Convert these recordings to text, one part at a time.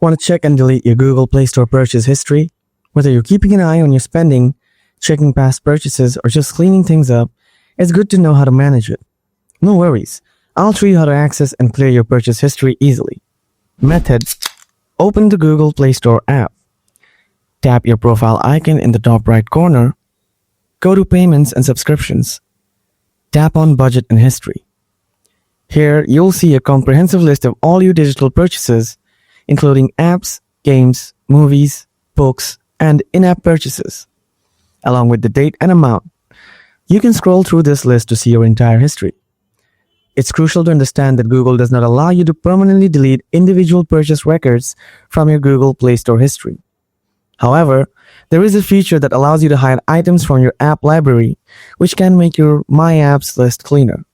Want to check and delete your Google Play Store purchase history? Whether you're keeping an eye on your spending, checking past purchases, or just cleaning things up, it's good to know how to manage it. No worries, I'll show you how to access and clear your purchase history easily. Method: open the Google Play Store app. Tap your profile icon in the top right corner. Go to Payments and Subscriptions. Tap on Budget and History. Here, you'll see a comprehensive list of all your digital purchases, including apps, games, movies, books, and in-app purchases, along with the date and amount. You can scroll through this list to see your entire history. It's crucial to understand that Google does not allow you to permanently delete individual purchase records from your Google Play Store history. However, there is a feature that allows you to hide items from your app library, which can make your My Apps list cleaner.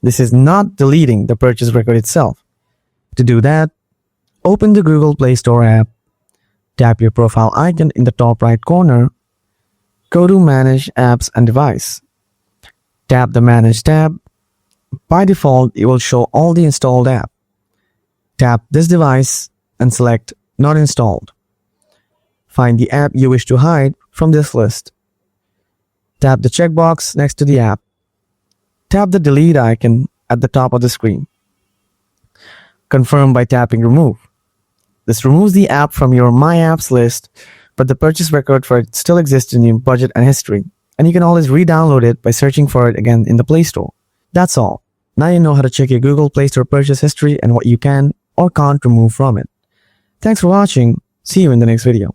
This is not deleting the purchase record itself. To do that, open the Google Play Store app, tap your profile icon in the top right corner, go to Manage Apps and Device. Tap the Manage tab. By default, it will show all the installed app. Tap this device and select Not Installed. Find the app you wish to hide from this list. Tap the checkbox next to the app. Tap the delete icon at the top of the screen. Confirm by tapping Remove. This removes the app from your My Apps list, but the purchase record for it still exists in your budget and history, and you can always re-download it by searching for it again in the Play Store. That's all. Now you know how to check your Google Play Store purchase history and what you can or can't remove from it. Thanks for watching. See you in the next video.